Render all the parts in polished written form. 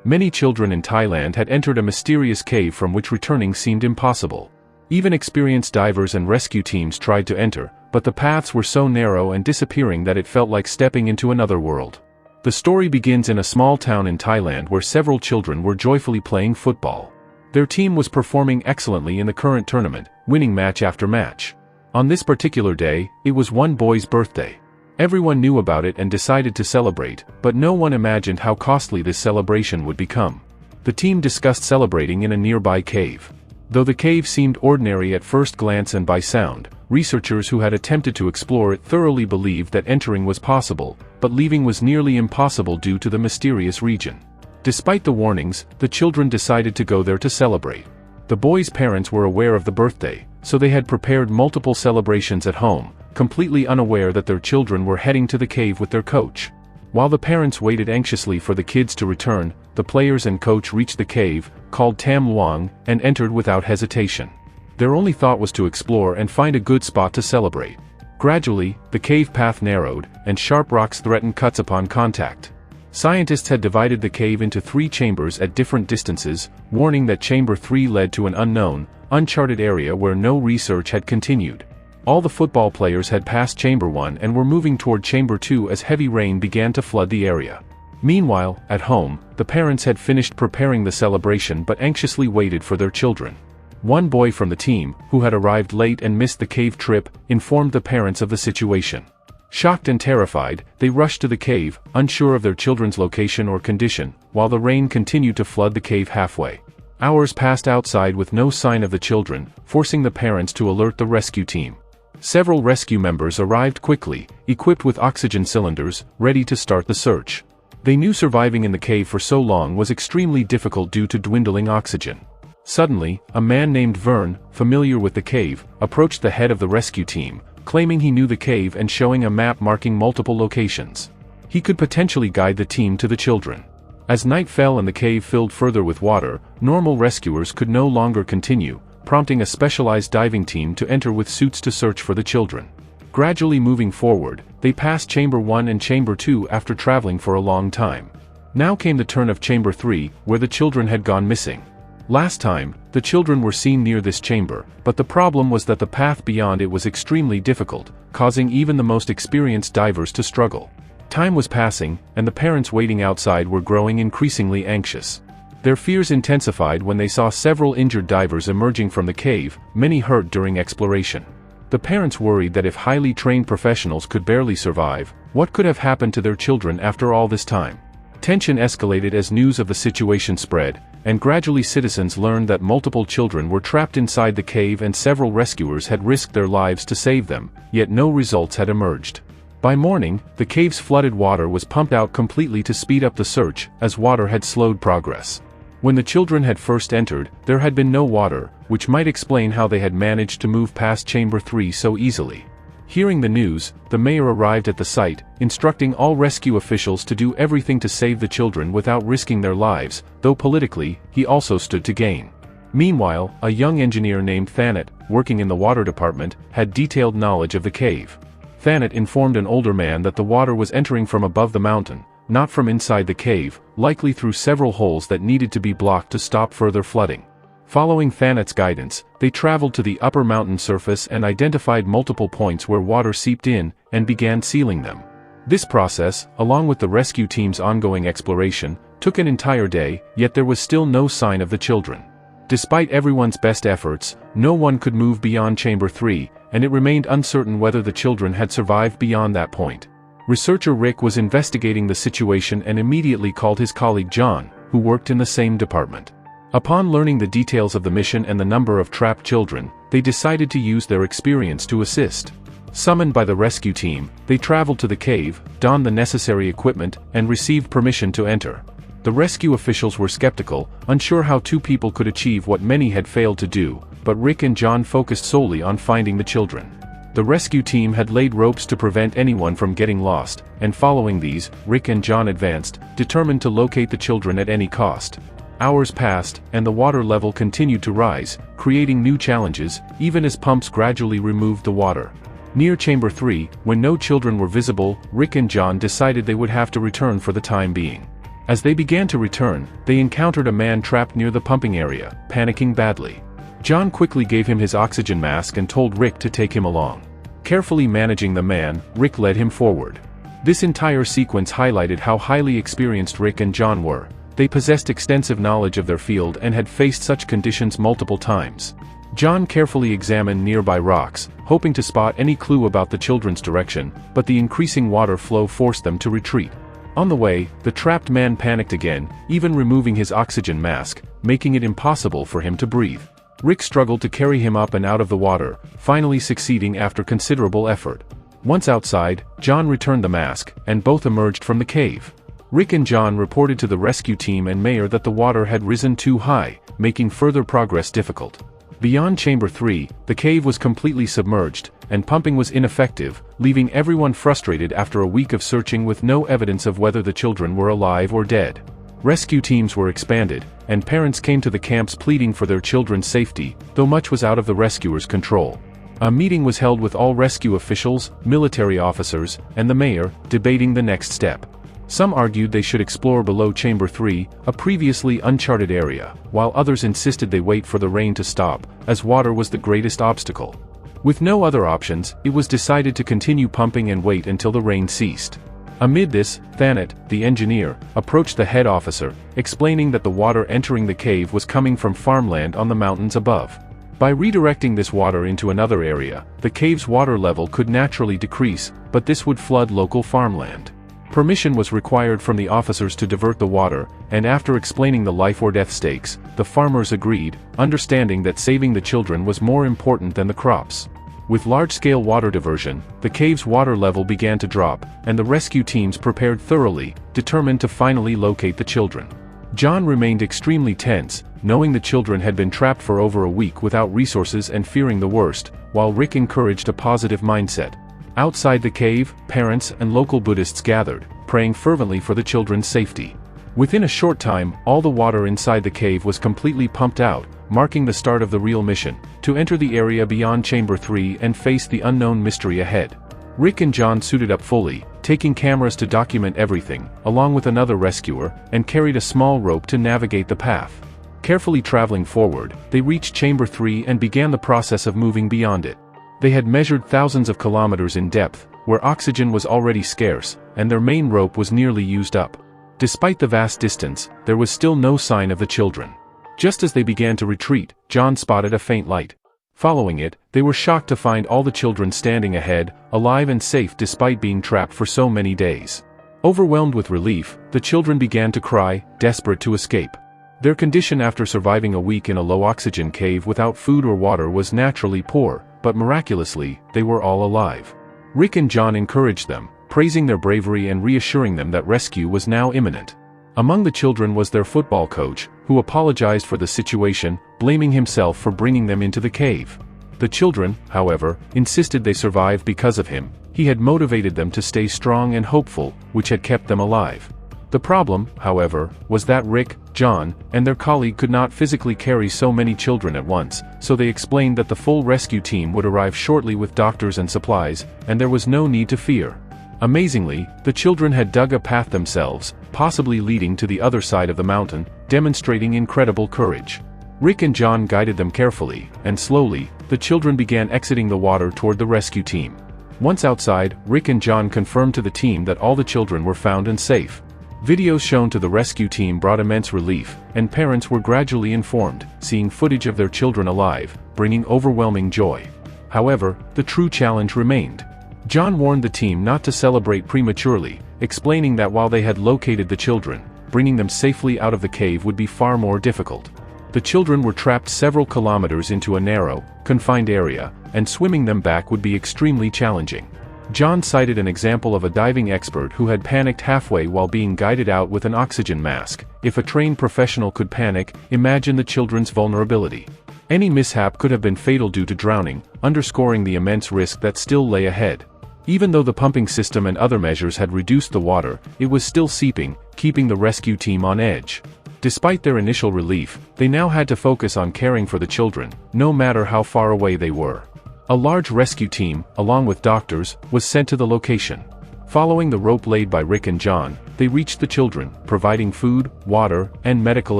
Many children in Thailand had entered a mysterious cave from which returning seemed impossible. Even experienced divers and rescue teams tried to enter, but the paths were so narrow and disappearing that it felt like stepping into another world. The story begins in a small town in Thailand where several children were joyfully playing football. Their team was performing excellently in the current tournament, winning match after match. On this particular day, it was one boy's birthday. Everyone knew about it and decided to celebrate, but no one imagined how costly this celebration would become. The team discussed celebrating in a nearby cave. Though the cave seemed ordinary at first glance and by sound, researchers who had attempted to explore it thoroughly believed that entering was possible, but leaving was nearly impossible due to the mysterious region. Despite the warnings, the children decided to go there to celebrate. The boys' parents were aware of the birthday, so they had prepared multiple celebrations at home, completely unaware that their children were heading to the cave with their coach. While the parents waited anxiously for the kids to return, the players and coach reached the cave, called Tam Luang, and entered without hesitation. Their only thought was to explore and find a good spot to celebrate. Gradually, the cave path narrowed, and sharp rocks threatened cuts upon contact. Scientists had divided the cave into 3 chambers at different distances, warning that Chamber 3 led to an unknown, uncharted area where no research had continued. All the football players had passed Chamber 1 and were moving toward Chamber 2 as heavy rain began to flood the area. Meanwhile, at home, the parents had finished preparing the celebration but anxiously waited for their children. One boy from the team, who had arrived late and missed the cave trip, informed the parents of the situation. Shocked and terrified, they rushed to the cave, unsure of their children's location or condition, while the rain continued to flood the cave halfway. Hours passed outside with no sign of the children, forcing the parents to alert the rescue team. Several rescue members arrived quickly, equipped with oxygen cylinders, ready to start the search. They knew surviving in the cave for so long was extremely difficult due to dwindling oxygen. Suddenly, a man named Vern, familiar with the cave, approached the head of the rescue team, claiming he knew the cave and showing a map marking multiple locations. He could potentially guide the team to the children. As night fell and the cave filled further with water, normal rescuers could no longer continue, prompting a specialized diving team to enter with suits to search for the children. Gradually moving forward, they passed Chamber 1 and Chamber 2 after traveling for a long time. Now came the turn of Chamber 3, where the children had gone missing. Last time, the children were seen near this chamber, but the problem was that the path beyond it was extremely difficult, causing even the most experienced divers to struggle. Time was passing, and the parents waiting outside were growing increasingly anxious. Their fears intensified when they saw several injured divers emerging from the cave, many hurt during exploration. The parents worried that if highly trained professionals could barely survive, what could have happened to their children after all this time? Tension escalated as news of the situation spread, and gradually citizens learned that multiple children were trapped inside the cave and several rescuers had risked their lives to save them, yet no results had emerged. By morning, the cave's flooded water was pumped out completely to speed up the search, as water had slowed progress. When the children had first entered, there had been no water, which might explain how they had managed to move past Chamber 3 so easily. Hearing the news, the mayor arrived at the site, instructing all rescue officials to do everything to save the children without risking their lives, though politically, he also stood to gain. Meanwhile, a young engineer named Thanet, working in the water department, had detailed knowledge of the cave. Thanet informed an older man that the water was entering from above the mountain, not from inside the cave, likely through several holes that needed to be blocked to stop further flooding. Following Thanet's guidance, they traveled to the upper mountain surface and identified multiple points where water seeped in, and began sealing them. This process, along with the rescue team's ongoing exploration, took an entire day, yet there was still no sign of the children. Despite everyone's best efforts, no one could move beyond Chamber 3, and it remained uncertain whether the children had survived beyond that point. Researcher Rick was investigating the situation and immediately called his colleague John, who worked in the same department. Upon learning the details of the mission and the number of trapped children, they decided to use their experience to assist. Summoned by the rescue team, they traveled to the cave, donned the necessary equipment, and received permission to enter. The rescue officials were skeptical, unsure how 2 people could achieve what many had failed to do, but Rick and John focused solely on finding the children. The rescue team had laid ropes to prevent anyone from getting lost, and following these, Rick and John advanced, determined to locate the children at any cost. Hours passed, and the water level continued to rise, creating new challenges, even as pumps gradually removed the water. Near Chamber 3, when no children were visible, Rick and John decided they would have to return for the time being. As they began to return, they encountered a man trapped near the pumping area, panicking badly. John quickly gave him his oxygen mask and told Rick to take him along. Carefully managing the man, Rick led him forward. This entire sequence highlighted how highly experienced Rick and John were. They possessed extensive knowledge of their field and had faced such conditions multiple times. John carefully examined nearby rocks, hoping to spot any clue about the children's direction, but the increasing water flow forced them to retreat. On the way, the trapped man panicked again, even removing his oxygen mask, making it impossible for him to breathe. Rick struggled to carry him up and out of the water, finally succeeding after considerable effort. Once outside, John returned the mask, and both emerged from the cave. Rick and John reported to the rescue team and mayor that the water had risen too high, making further progress difficult. Beyond Chamber 3, the cave was completely submerged, and pumping was ineffective, leaving everyone frustrated after a week of searching with no evidence of whether the children were alive or dead. Rescue teams were expanded, and parents came to the camps pleading for their children's safety, though much was out of the rescuers' control. A meeting was held with all rescue officials, military officers, and the mayor, debating the next step. Some argued they should explore below Chamber 3, a previously uncharted area, while others insisted they wait for the rain to stop, as water was the greatest obstacle. With no other options, it was decided to continue pumping and wait until the rain ceased. Amid this, Thanet, the engineer, approached the head officer, explaining that the water entering the cave was coming from farmland on the mountains above. By redirecting this water into another area, the cave's water level could naturally decrease, but this would flood local farmland. Permission was required from the officers to divert the water, and after explaining the life-or-death stakes, the farmers agreed, understanding that saving the children was more important than the crops. With large-scale water diversion, the cave's water level began to drop, and the rescue teams prepared thoroughly, determined to finally locate the children. John remained extremely tense, knowing the children had been trapped for over a week without resources and fearing the worst, while Rick encouraged a positive mindset. Outside the cave, parents and local Buddhists gathered, praying fervently for the children's safety. Within a short time, all the water inside the cave was completely pumped out, marking the start of the real mission, to enter the area beyond Chamber 3 and face the unknown mystery ahead. Rick and John suited up fully, taking cameras to document everything, along with another rescuer, and carried a small rope to navigate the path. Carefully traveling forward, they reached Chamber 3 and began the process of moving beyond it. They had measured thousands of kilometers in depth, where oxygen was already scarce, and their main rope was nearly used up. Despite the vast distance, there was still no sign of the children. Just as they began to retreat, John spotted a faint light. Following it, they were shocked to find all the children standing ahead, alive and safe despite being trapped for so many days. Overwhelmed with relief, the children began to cry, desperate to escape. Their condition after surviving a week in a low-oxygen cave without food or water was naturally poor, but miraculously, they were all alive. Rick and John encouraged them, praising their bravery and reassuring them that rescue was now imminent. Among the children was their football coach, who apologized for the situation, blaming himself for bringing them into the cave. The children, however, insisted they survived because of him. He had motivated them to stay strong and hopeful, which had kept them alive. The problem, however, was that Rick, John, and their colleague could not physically carry so many children at once, so they explained that the full rescue team would arrive shortly with doctors and supplies, and there was no need to fear. Amazingly, the children had dug a path themselves, possibly leading to the other side of the mountain, demonstrating incredible courage. Rick and John guided them carefully, and slowly, the children began exiting the water toward the rescue team. Once outside, Rick and John confirmed to the team that all the children were found and safe. Videos shown to the rescue team brought immense relief, and parents were gradually informed, seeing footage of their children alive, bringing overwhelming joy. However, the true challenge remained. John warned the team not to celebrate prematurely, explaining that while they had located the children, bringing them safely out of the cave would be far more difficult. The children were trapped several kilometers into a narrow, confined area, and swimming them back would be extremely challenging. John cited an example of a diving expert who had panicked halfway while being guided out with an oxygen mask. If a trained professional could panic, imagine the children's vulnerability. Any mishap could have been fatal due to drowning, underscoring the immense risk that still lay ahead. Even though the pumping system and other measures had reduced the water, it was still seeping, keeping the rescue team on edge. Despite their initial relief, they now had to focus on caring for the children, no matter how far away they were. A large rescue team, along with doctors, was sent to the location. Following the rope laid by Rick and John, they reached the children, providing food, water, and medical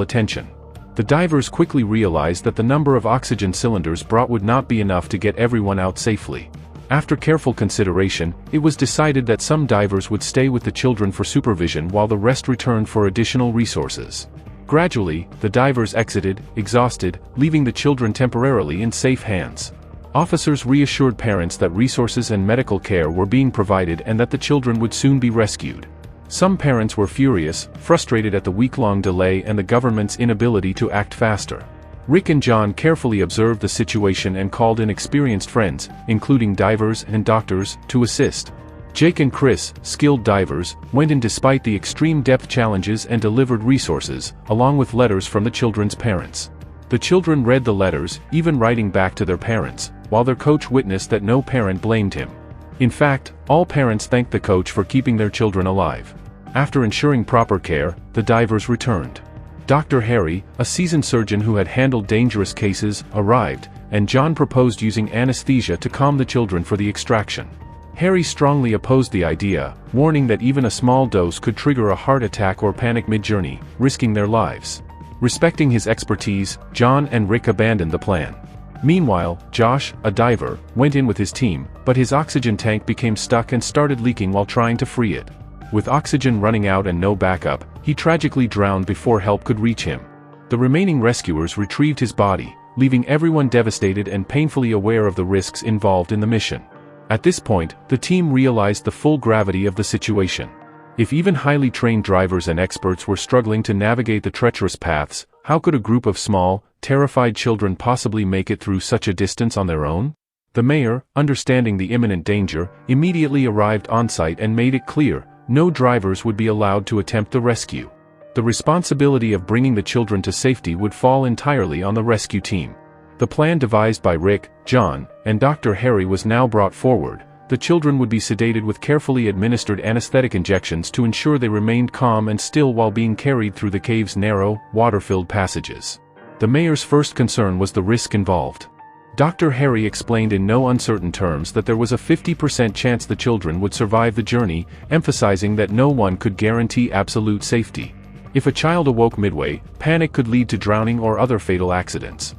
attention. The divers quickly realized that the number of oxygen cylinders brought would not be enough to get everyone out safely. After careful consideration, it was decided that some divers would stay with the children for supervision while the rest returned for additional resources. Gradually, the divers exited, exhausted, leaving the children temporarily in safe hands. Officers reassured parents that resources and medical care were being provided and that the children would soon be rescued. Some parents were furious, frustrated at the week-long delay and the government's inability to act faster. Rick and John carefully observed the situation and called in experienced friends, including divers and doctors, to assist. Jake and Chris, skilled divers, went in despite the extreme depth challenges and delivered resources, along with letters from the children's parents. The children read the letters, even writing back to their parents, while their coach witnessed that no parent blamed him. In fact, all parents thanked the coach for keeping their children alive. After ensuring proper care, the divers returned. Dr. Harry, a seasoned surgeon who had handled dangerous cases, arrived, and John proposed using anesthesia to calm the children for the extraction. Harry strongly opposed the idea, warning that even a small dose could trigger a heart attack or panic mid-journey, risking their lives. Respecting his expertise, John and Rick abandoned the plan. Meanwhile, Josh, a diver, went in with his team, but his oxygen tank became stuck and started leaking while trying to free it. With oxygen running out and no backup, he tragically drowned before help could reach him. The remaining rescuers retrieved his body, leaving everyone devastated and painfully aware of the risks involved in the mission. At this point, the team realized the full gravity of the situation. If even highly trained drivers and experts were struggling to navigate the treacherous paths, how could a group of small, terrified children possibly make it through such a distance on their own? The mayor, understanding the imminent danger, immediately arrived on site and made it clear no drivers would be allowed to attempt the rescue. The responsibility of bringing the children to safety would fall entirely on the rescue team. The plan devised by Rick, John, and Dr. Harry was now brought forward. The children would be sedated with carefully administered anesthetic injections to ensure they remained calm and still while being carried through the cave's narrow, water-filled passages. The mayor's first concern was the risk involved. Dr. Harry explained in no uncertain terms that there was a 50% chance the children would survive the journey, emphasizing that no one could guarantee absolute safety. If a child awoke midway, panic could lead to drowning or other fatal accidents.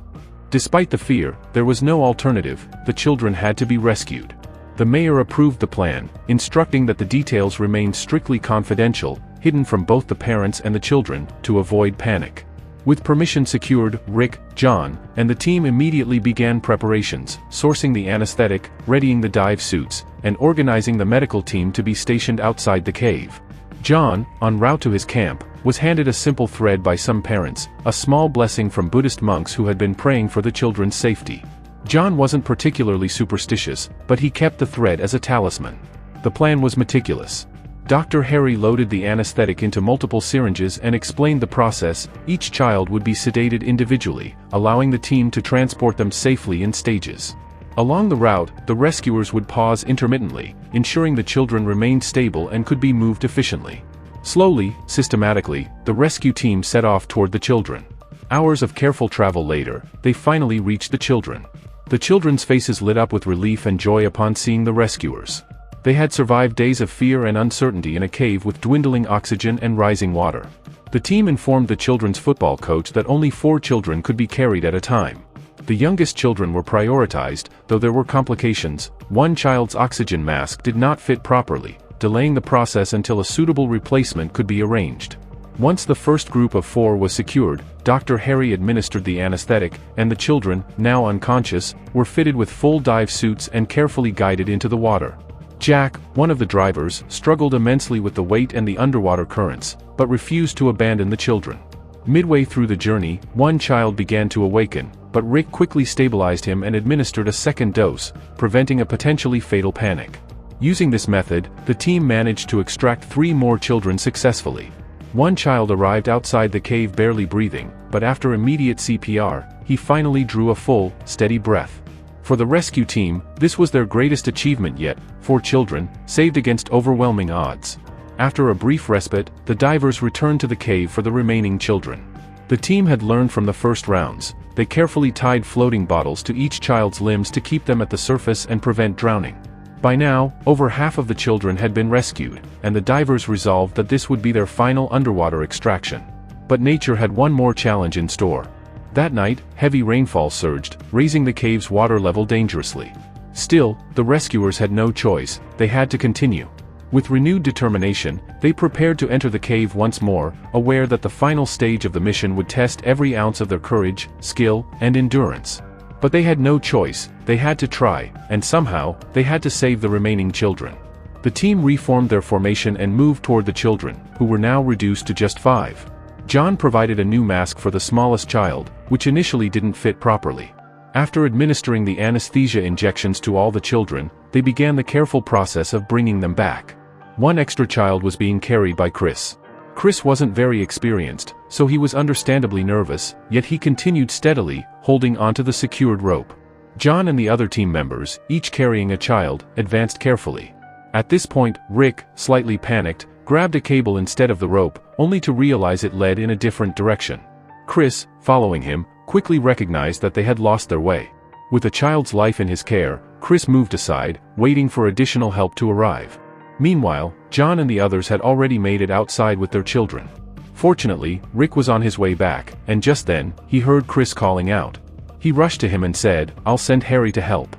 Despite the fear, there was no alternative. The children had to be rescued. The mayor approved the plan, instructing that the details remain strictly confidential, hidden from both the parents and the children, to avoid panic. With permission secured, Rick, John, and the team immediately began preparations, sourcing the anesthetic, readying the dive suits, and organizing the medical team to be stationed outside the cave. John, en route to his camp, was handed a simple thread by some parents, a small blessing from Buddhist monks who had been praying for the children's safety. John wasn't particularly superstitious, but he kept the thread as a talisman. The plan was meticulous. Dr. Harry loaded the anesthetic into multiple syringes and explained the process. Each child would be sedated individually, allowing the team to transport them safely in stages. Along the route, the rescuers would pause intermittently, ensuring the children remained stable and could be moved efficiently. Slowly, systematically, the rescue team set off toward the children. Hours of careful travel later, they finally reached the children. The children's faces lit up with relief and joy upon seeing the rescuers. They had survived days of fear and uncertainty in a cave with dwindling oxygen and rising water. The team informed the children's football coach that only 4 children could be carried at a time. The youngest children were prioritized, though there were complications. One child's oxygen mask did not fit properly, delaying the process until a suitable replacement could be arranged. Once the first group of 4 was secured, Dr. Harry administered the anesthetic, and the children, now unconscious, were fitted with full dive suits and carefully guided into the water. Jack, one of the drivers, struggled immensely with the weight and the underwater currents, but refused to abandon the children. Midway through the journey, one child began to awaken, but Rick quickly stabilized him and administered a second dose, preventing a potentially fatal panic. Using this method, the team managed to extract 3 more children successfully. One child arrived outside the cave barely breathing, but after immediate CPR, he finally drew a full, steady breath. For the rescue team, this was their greatest achievement yet. 4 children, saved against overwhelming odds. After a brief respite, the divers returned to the cave for the remaining children. The team had learned from the first rounds. They carefully tied floating bottles to each child's limbs to keep them at the surface and prevent drowning. By now, over half of the children had been rescued, and the divers resolved that this would be their final underwater extraction. But nature had one more challenge in store. That night, heavy rainfall surged, raising the cave's water level dangerously. Still, the rescuers had no choice, they had to continue. With renewed determination, they prepared to enter the cave once more, aware that the final stage of the mission would test every ounce of their courage, skill, and endurance. But they had no choice, they had to try, and somehow, they had to save the remaining children. The team reformed their formation and moved toward the children, who were now reduced to just 5. John provided a new mask for the smallest child, which initially didn't fit properly. After administering the anesthesia injections to all the children, they began the careful process of bringing them back. One extra child was being carried by Chris. Chris wasn't very experienced, so he was understandably nervous, yet he continued steadily, holding onto the secured rope. John and the other team members, each carrying a child, advanced carefully. At this point, Rick, slightly panicked, grabbed a cable instead of the rope, only to realize it led in a different direction. Chris, following him, quickly recognized that they had lost their way. With a child's life in his care, Chris moved aside, waiting for additional help to arrive. Meanwhile, John and the others had already made it outside with their children. Fortunately, Rick was on his way back, and just then, he heard Chris calling out. He rushed to him and said, "I'll send Harry to help."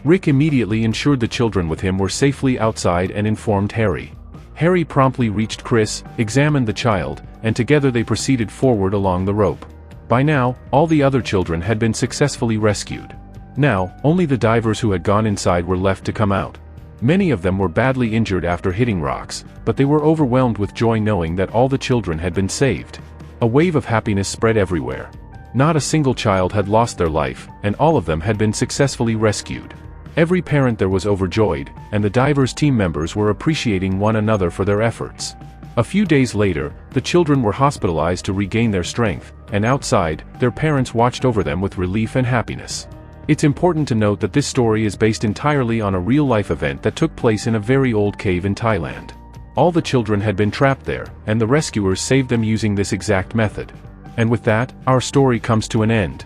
Rick immediately ensured the children with him were safely outside and informed Harry. Harry promptly reached Chris, examined the child, and together they proceeded forward along the rope. By now, all the other children had been successfully rescued. Now, only the divers who had gone inside were left to come out. Many of them were badly injured after hitting rocks, but they were overwhelmed with joy knowing that all the children had been saved. A wave of happiness spread everywhere. Not a single child had lost their life, and all of them had been successfully rescued. Every parent there was overjoyed, and the divers' team members were appreciating one another for their efforts. A few days later, the children were hospitalized to regain their strength, and outside, their parents watched over them with relief and happiness. It's important to note that this story is based entirely on a real-life event that took place in a very old cave in Thailand. All the children had been trapped there, and the rescuers saved them using this exact method. And with that, our story comes to an end.